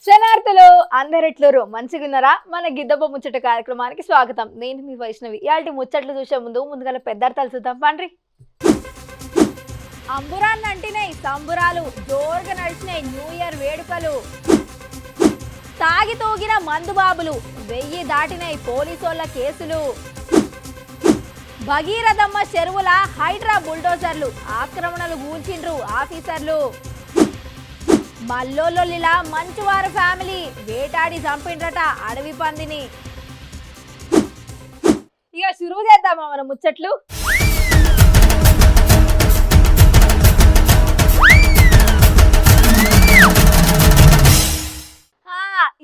శనార్థులు అందరెట్లరు మంచిగున్నారా? మన గిద్దబ్బ ముచ్చట కార్యక్రమానికి స్వాగతం. నేను మీ వైష్ణవి. ఇయాల్టి ముచ్చట్లు చూసే ముందుగా పెద్దార్థాలు చూద్దాం పండ్రి. అంబురాన్ని అంటినాయి సంబురాలు, జోరుగా నడిచినాయి న్యూ ఇయర్ వేడుకలు. తాగి తూగిన మందుబాబులు, 1000 దాటినాయి పోలీసోళ్ల కేసులు. భగీరథమ్మ చెరువుల హైడ్రా బుల్డోజర్లు, ఆక్రమణలు గూల్చిండ్రు ఆఫీసర్లు. మల్లోలిలా మంచువారు ఫ్యామిలీ, వేటాడి చంపిండ్రట అడవి పందిని. ఇక శురువు చేద్దామా మన ముచ్చట్లు.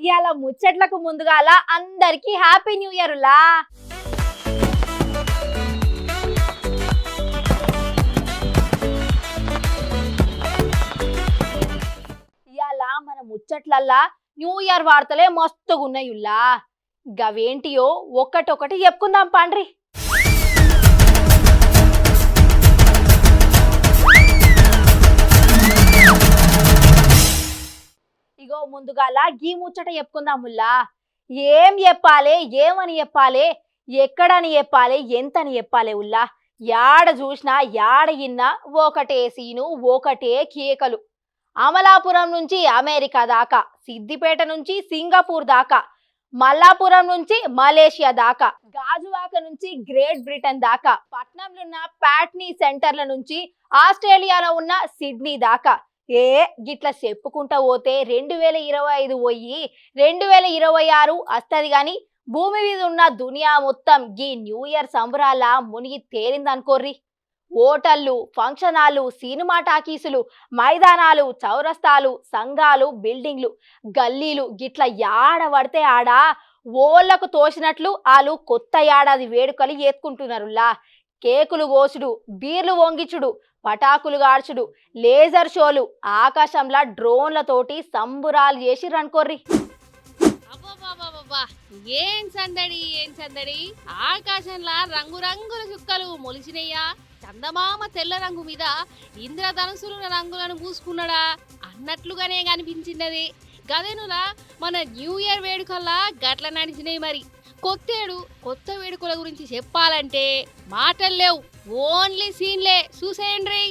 ఇవాళ ముచ్చట్లకు ముందుగాల అందరికి హ్యాపీ న్యూ ఇయర్ లా. మన ముచ్చట్లల్లా న్యూ ఇయర్ వార్తలే మస్తుగున్నాయుల్లా. గవేంటియో ఒక్కటొకటి చెప్పుకుందాం పండ్రి. ఇగో ముందుగాల గీ ముచ్చట చెప్పుకుందాముల్లా. ఏం చెప్పాలే, ఏమని చెప్పాలే, ఎక్కడని చెప్పాలే, ఎంతని చెప్పాలే ఉల్లా. యాడ చూసినా యాడ ఇన్నా ఒకటే సీను, ఒకటే కేకలు. అమలాపురం నుంచి అమెరికా దాకా, సిద్దిపేట నుంచి సింగపూర్ దాకా, మల్లాపురం నుంచి మలేషియా దాకా, గాజువాక నుంచి గ్రేట్ బ్రిటన్ దాకా, పట్నంలో ఉన్న ప్యాట్నీ సెంటర్ల నుంచి ఆస్ట్రేలియాలో ఉన్న సిడ్నీ దాకా. గిట్ల చెప్పుకుంటా పోతే 2025 పోయి 2026 వస్తుంది గాని భూమి మీద ఉన్న దునియా మొత్తం గీ న్యూ ఇయర్ సంబరాల మునిగి తేలిందనుకోర్రి. హోటళ్లు, ఫంక్షన్ హాలు, సినిమా టాకీసులు, మైదానాలు, చౌరస్తాలు, సంఘాలు, బిల్డింగ్లు, గల్లీలు గిట్ల యాడ పడితే ఆడ ఓళ్లకు తోసినట్లు వాళ్ళు కొత్త ఏడాది వేడుకలు ఏత్కుంటున్నారులా. కేకులు కోసుడు, బీర్లు వంగిచుడు, పటాకులు గార్చుడు, లేజర్ షోలు, ఆకాశంలా డ్రోన్లతోటి సంబురాలు చేసిరనుకోర్రి. ఏం సందడి ఆకాశంలా రంగురంగుల చుక్కలు మొలిచినయ్యా. చందమామ తెల్ల రంగు మీద ఇంద్రధనుసుల రంగులను పూసుకున్నాడా అన్నట్లుగానే కనిపించినది. గదేనులా మన న్యూ ఇయర్ వేడుకల్లా గట్ల నడిచినాయి. మరి కొత్త వేడుకల గురించి చెప్పాలంటే మాటలు లేవు, ఓన్లీ సీన్లే. చూసేయండి.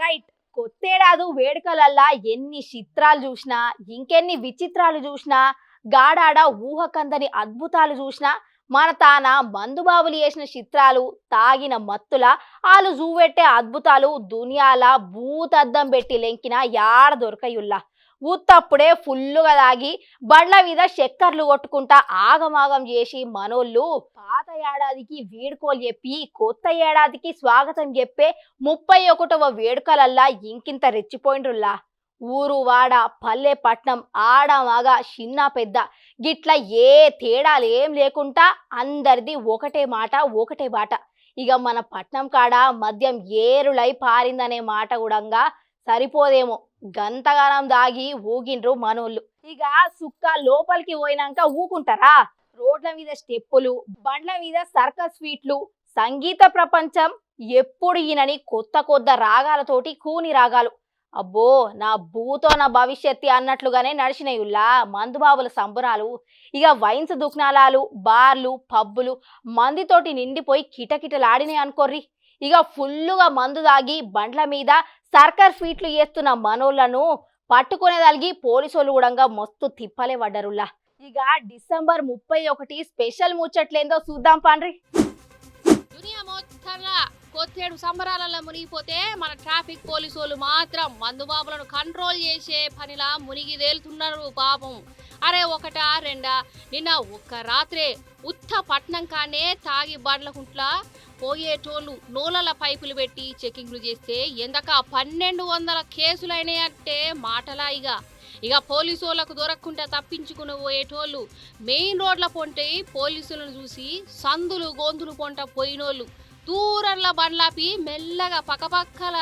రైట్, కొత్తేడాది వేడుకలల్లా ఎన్ని చిత్రాలు చూసినా, ఇంకెన్ని విచిత్రాలు చూసినా, గాడాడ ఊహకందని అద్భుతాలు చూసినా, మన తాన మందుబాబులు చేసిన చిత్రాలు, తాగిన మత్తుల వాళ్ళు చూపెట్టే అద్భుతాలు దునియాల భూతద్దం పెట్టి లెంకిన యాడ దొరకయుల్లా. ఊత్తప్పుడే ఫుల్లుగా తాగి బండ్ల మీద చక్కర్లు కొట్టుకుంటా ఆగమాగం చేసి మనోళ్ళు పాత ఏడాదికి వీడుకోలు చెప్పి కొత్త ఏడాదికి స్వాగతం చెప్పే 31వ వేడుకలల్లా ఇంకింత రెచ్చిపోయిండ్రుల్లా. ఊరు వాడ పల్లె పట్నం ఆడ మగ చిన్న పెద్ద గిట్ల ఏ తేడాలు ఏం లేకుండా అందరిది ఒకటే మాట, ఒకటే బాట. ఇక మన పట్నం కాడ మద్యం ఏరులై పారిందనే మాట కూడా సరిపోదేమో, గంతగానం దాగి ఊగిండ్రు మనోళ్ళు. ఇక సుక్క లోపలికి పోయినాక ఊకుంటారా? రోడ్ల మీద స్టెప్పులు, బండ్ల మీద సర్కస్ స్వీట్లు, సంగీత ప్రపంచం ఎప్పుడు ఈయనని కొత్త రాగాలతోటి కూని రాగాలు. అబ్బో, నా భూతో నా భవిష్యత్తు అన్నట్లుగానే నడిచినాయుల్లా మందుబాబుల సంబరాలు. ఇక వైన్స్ దుకాణాలు, బార్లు, పబ్బులు మందితోటి నిండిపోయి కిటకిటలాడినాయి అనుకోర్రి. ఇక ఫుల్లుగా మందు దాగి బండ్ల మీద సర్కర్ ఫీట్లు చేస్తున్న మనోళ్లను పట్టుకునేదలిగి పోలీసులు కూడా మస్తు తిప్పలే పడ్డరులా. ఇక డిసెంబర్ 31 స్పెషల్ ముచ్చట్లేందో చూద్దాం పండ్రి. దునియా మొత్తంలా కొత్తేడు సంబరాలలో మునిగిపోతే మన ట్రాఫిక్ పోలీసులు మాత్రం మందుబాబులను కంట్రోల్ చేసే పనిలా మునిగి తేలుతున్నారు పాపం. అరే ఒకటా రెండా, నిన్న ఒక్క రాత్రే ఉత్త పట్నం కానే తాగి బండ్లకుంట్లా పోయేటోళ్ళు నూనెల పైపులు పెట్టి చెకింగ్లు చేస్తే ఎందక 1200 కేసులైనాయంటే మాటలా. ఇక ఇక పోలీసులకు దొరకకుండా తప్పించుకుని పోయేటోళ్ళు, మెయిన్ రోడ్ల పొంటే పోలీసులను చూసి సందులు గొంతులు పొంట పోయినోళ్ళు, దూరంలో బండ్లాపి మెల్లగా పక్కపక్కల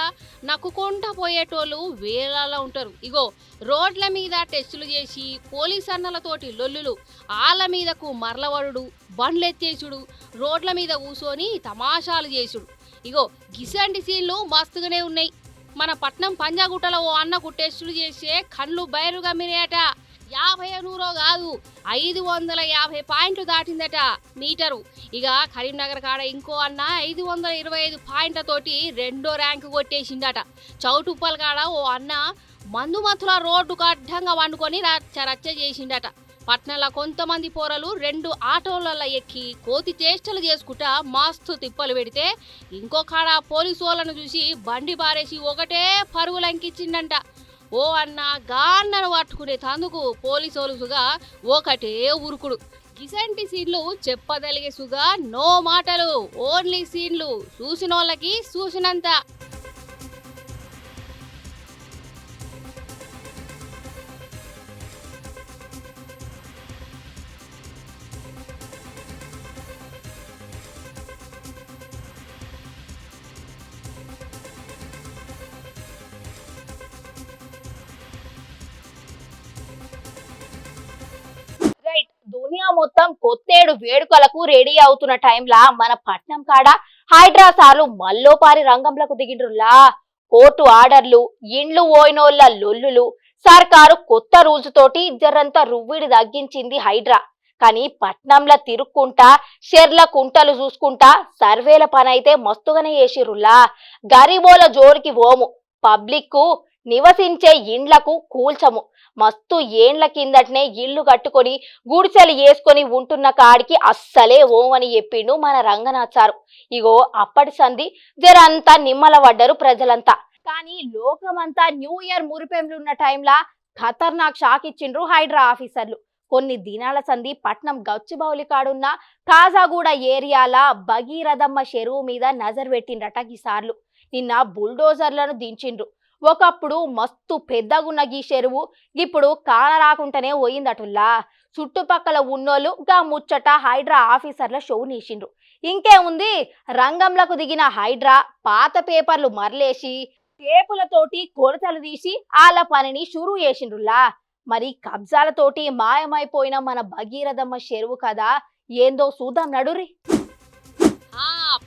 నక్కుకుంటా పోయేటోళ్ళు వేలాల్లో ఉంటారు. ఇగో రోడ్ల మీద టెస్టులు చేసి పోలీస్ అన్నలతోటి లొల్లులు, ఆళ్ళ మీదకు మరలవడుడు, బండ్లెత్తేసుడు, రోడ్ల మీద కూసోని తమాషాలు చేసుడు. ఇగో గిసంటి సీన్లు మస్తుగానే ఉన్నాయి. మన పట్నం పంజాగుట్టలో ఓ అన్నకు టెస్టులు చేసే కళ్ళు బయలు గమ్మినాయట. 50 కాదు 550 పాయింట్లు దాటిందట మీటరు. ఇక కరీంనగర్ కాడ ఇంకో అన్న 525 పాయింట్లతోటి 2వ ర్యాంకు కొట్టేసిందట. చౌటుప్పల్ కాడ ఓ అన్న మందుమతుల రోడ్డుకు అడ్డంగా వండుకొని రచ్చ చేసిండట. పట్నంలో కొంతమంది పోరలు 2 ఆటోలలో ఎక్కి కోతి చేష్టలు చేసుకుంటా మస్తు తిప్పలు పెడితే, ఇంకో కాడ పోలీసు వాళ్ళను చూసి బండి బారేసి ఒకటే పరుగులంకిచ్చిండంట. ఓ అన్న గాన్నను పట్టుకునే తందుకు పోలీసోలుసుగా ఒకటే ఉరుకుడు. గిసంటి సీన్లు చెప్పదలిగే సుగా నో మాటలు, ఓన్లీ సీన్లు, చూసినోళ్ళకి చూసినంత. రైట్, దునియా మొత్తం కొత్తేడు వేడుకలకు రెడీ అవుతున్న టైంలా మన పట్నం కాడ హైడ్రా సార్లు మల్లోపారి రంగంలోకి దిగిండ్రులా. కోర్టు ఆర్డర్లు, ఇండ్లు పోయినోళ్ళ లొల్లులు, సర్కారు కొత్త రూల్స్ తోటి జరంతా రువ్విడి తగ్గించింది హైడ్రా. కానీ పట్నంలో తిరుక్కుంటా షెర్ల కుంటలు చూసుకుంటా సర్వేల పనైతే మస్తుగానే చేసిర్రులా. గరీబోల జోలికి పోము, పబ్లిక్ నివసించే ఇండ్లకు కూల్చము, మస్తు ఏండ్ల కిందటనే ఇల్లు కట్టుకొని గుడిసెలు వేసుకొని ఉంటున్న కాడికి అస్సలే ఓమని చెప్పిండు మన రంగనాచారు. ఇగో అప్పటి సంధి జరంతా నిమ్మల పడ్డరు ప్రజలంతా. కానీ లోకమంతా న్యూ ఇయర్ మురిపెంలున్న టైంలా ఖతర్నాక్ షాక్ ఇచ్చిండ్రు హైడ్రా ఆఫీసర్లు. కొన్ని దినాల సంధి పట్నం గచ్చిబౌలి కాడున్న కాజాగూడ ఏరియాల భగీరథమ్మ చెరువు మీద నజర్ పెట్టిండ్రట గీసార్లు. నిన్న బుల్డోజర్లను దించిండ్రు. ఒకప్పుడు మస్తు పెద్దగున్న గీ చెరువు ఇప్పుడు కానరాకుంటనే పోయిందటుల్లా. చుట్టుపక్కల ఉన్నోళ్ళు గా ముచ్చట హైడ్రా ఆఫీసర్ల షో నీసిండ్రు. ఇంకేముంది, రంగంలకు దిగిన హైడ్రా పాత పేపర్లు మరలేసి టేపులతోటి కొలతలు తీసి ఆళ్ళ పనిని షురూ చేసిండ్రులా. మరి కబ్జాలతోటి మాయమైపోయిన మన భగీరథమ్మ చెరువు కదా ఏందో చూద్దాం నడురి.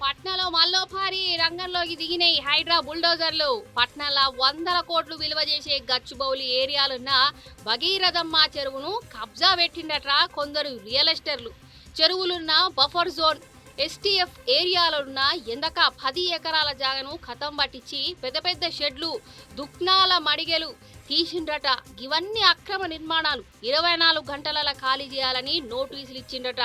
పట్నంలో మల్లోపారి రంగంలోకి దిగినాయి హైడ్రా బుల్డోజర్లు. పట్నంలో 100 కోట్లు విలువ చేసే గచ్చిబౌలి ఏరియాలున్న భగీరథమ్మ చెరువును కబ్జా పెట్టిండట కొందరు రియల్ ఎస్టేటర్లు. చెరువులున్న బఫర్ జోన్, STF ఏరియాలున్న ఎందక 10 ఎకరాల జాగను ఖతం పట్టించి పెద్ద పెద్ద షెడ్లు, దుక్నాల మడిగెలు తీసిండట. ఇవన్నీ అక్రమ నిర్మాణాలు, 24 గంటల ఖాళీ చేయాలని నోటీసులు ఇచ్చిండట.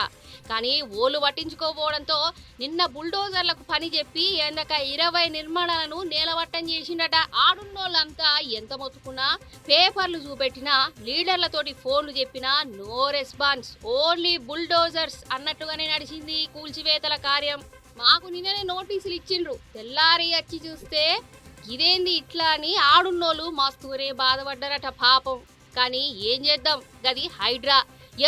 కానీ ఓళ్ళు పట్టించుకోపోవడంతో నిన్న బుల్డోజర్లకు పని చెప్పి ఎందక 20 నిర్మాణాలను నేలవట్టం చేసిండట. ఆడున్నోళ్ళంతా ఎంత మొత్తుకున్నా, పేపర్లు చూపెట్టినా, లీడర్లతోటి ఫోన్లు చెప్పినా నో రెస్పాన్స్, ఓన్లీ బుల్డోజర్స్ అన్నట్టుగానే నడిచింది కూల్చివేతల కార్యం. మాకు నిన్ననే నోటీసులు ఇచ్చిండ్రు, తెల్లారి వచ్చి చూస్తే ఇదేంది ఇట్లా అని ఆడున్నోళ్ళు మస్తుగానే బాధపడ్డారట పాపం. కానీ ఏం చేద్దాం, గది హైడ్రా,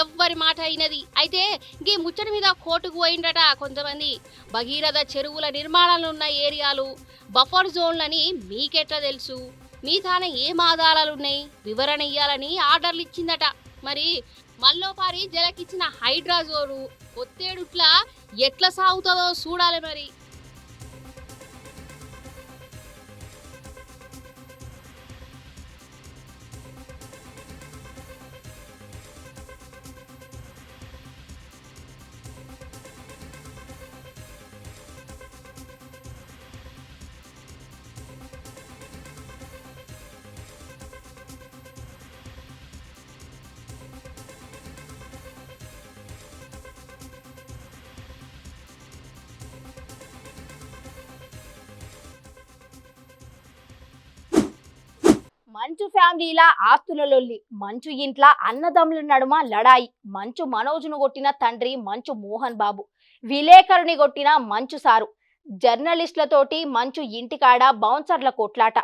ఎవ్వరి మాట అయినది. అయితే గీ ముచ్చట మీద కోర్టుకు పోయిండట కొంతమంది. భగీరథ చెరువుల నిర్మాణాలు ఉన్న ఏరియాలు బఫర్ జోన్లని మీకెట్లా తెలుసు, మీ తాన ఏం ఆధారాలున్నాయి, వివరణ ఇయ్యాలని ఆర్డర్లు ఇచ్చిందట. మరి మల్లోపారి జలకిచ్చిన హైడ్రా జోను కొత్తేడుట్లా ఎట్లా సాగుతుందో చూడాలి మరి. మంచు ఫ్యామిలీల ఆస్తుల లొల్లి, మంచు ఇంట్ల అన్నదమ్ముల నడుమ లడాయి, మంచు మనోజ్ను కొట్టిన తండ్రి మంచు మోహన్ బాబు, విలేకరుని కొట్టిన మంచు సారు, జర్నలిస్టులతోటి మంచు ఇంటికాడ బౌన్సర్ల కొట్లాట.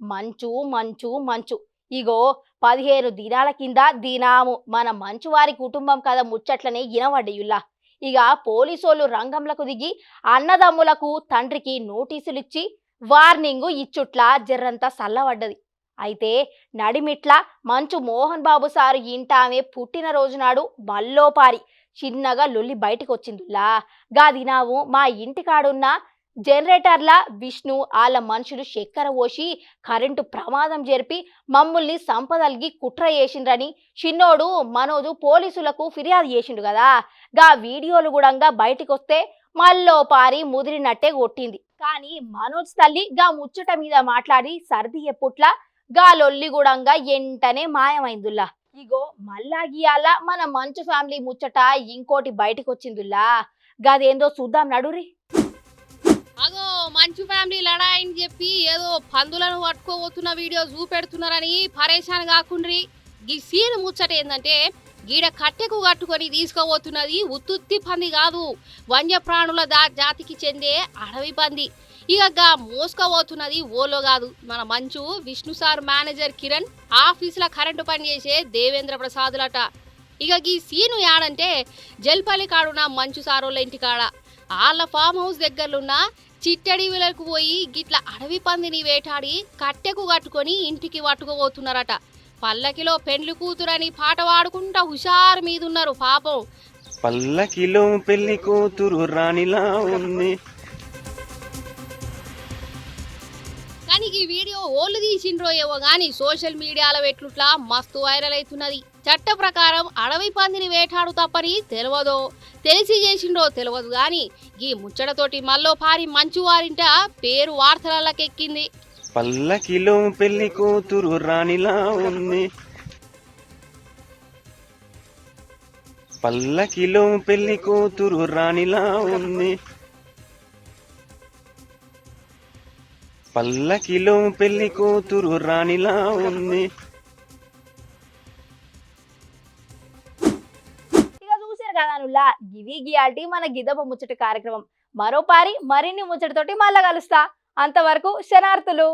మంచు మంచు మంచు ఇగో 15 దినాల కింద దినాము మన మంచువారి కుటుంబం కథ ముచ్చట్లనే ఇనవడ్డయుల్లా. ఇక పోలీసోళ్ళు రంగంలకు దిగి అన్నదమ్ములకు తండ్రికి నోటీసులిచ్చి వార్నింగు ఇచ్చుట్లా జర్రంత సల్లవడ్డది. అయితే నడిమిట్ల మంచు మోహన్ బాబు సారు ఇంటామె పుట్టినరోజు నాడు మల్లోపారి చిన్నగా లొల్లి బయటకొచ్చిందిలా. గాదినావు మా ఇంటికాడున్న జనరేటర్ల విష్ణు వాళ్ళ మనుషులు చక్కెర పోసి కరెంటు ప్రమాదం జరిపి మమ్ముల్ని సంపదల్గి కుట్ర చేసిండ్రని చిన్నోడు మనోజు పోలీసులకు ఫిర్యాదు చేసిండు కదా. గా వీడియోలు కూడా బయటికొస్తే మల్లోపారి ముదిరినట్టే కొట్టింది. కానీ మనోజ్ తల్లి గా ముచ్చట మీద మాట్లాడి సర్ది ఎప్పుట్ల గా లొల్లి గుడంగా ఎంటనే మాయమైందుల్లా. ఇగో మళ్ళా గీయాల మన మంచు ఫ్యామిలీ ముచ్చట ఇంకోటి బయటకొచ్చిందిల్లా. గదేందో చూద్దాం నడురి. అగో మంచు ఫ్యామిలీ లడాయిని చెప్పి ఏదో పందులను పట్టుకోబోతున్న వీడియో చూపెడుతున్నారని పరేషాన్ కాకుండ్రి. ఈ సీన్ ముచ్చట ఏందంటే గీడ కట్టెకు కట్టుకొని తీసుకోబోతున్నది ఉత్తుత్తి పంది కాదు, వన్యప్రాణుల జాతికి చెందే అడవి పంది. ఇక మోసుకోబోతున్నది ఓలో కాదు, మన మంచు విష్ణు సార్ మేనేజర్ కిరణ్ ఆఫీసులో కరెంటు పని చేసే దేవేంద్ర ప్రసాదులట. ఇక ఈ సీను యాడంటే జల్పల్లి కాడున్న మంచు సారోళ్ళ ఇంటికాడ వాళ్ళ ఫామ్ హౌస్ దగ్గరలున్న చిట్టడివిలకు పోయి గిట్ల అడవి పందిని వేటాడి కట్టెకు కట్టుకొని ఇంటికి పట్టుకోబోతున్నారట. పల్లకిలో పెండ్లి కూతురని పాట పాడుకుంటా హుషారు మీదున్నారు పాపం. పల్లకిలో పెళ్లి కూతురు రాణిలా ఉంది. కానీ ఈ వీడియో ఓళ్ళు తీసిండ్రో ఏవో గాని సోషల్ మీడియాలో పెట్లుట్లా మస్తు వైరల్ అవుతున్నది. చట్ట ప్రకారం అడవి పందిని వేటాడు తప్పని తెలియదో, తెలిసి చేసిండ్రో తెలియదు గాని ఈ ముచ్చటతోటి మల్లోపారి మంచు వారింట పేరు వార్తలకెక్కింది. పల్లకిలో పెళ్లి కూతురు రాణిలా ఉంది. పల్లకిలో పెళ్లి కూతురు రాణిలా ఉంది. పల్లకిలో పెళ్లి కూతురు రాణిలా ఉంది. ఇక చూసారు కదా నుల్లా, గివి గియాల్టి మన గిదప ముచ్చట కార్యక్రమం. మరోపారి మరిన్ని ముచ్చటతోటి మళ్ళా కలుస్తా. అంతవరకు శనార్థులు.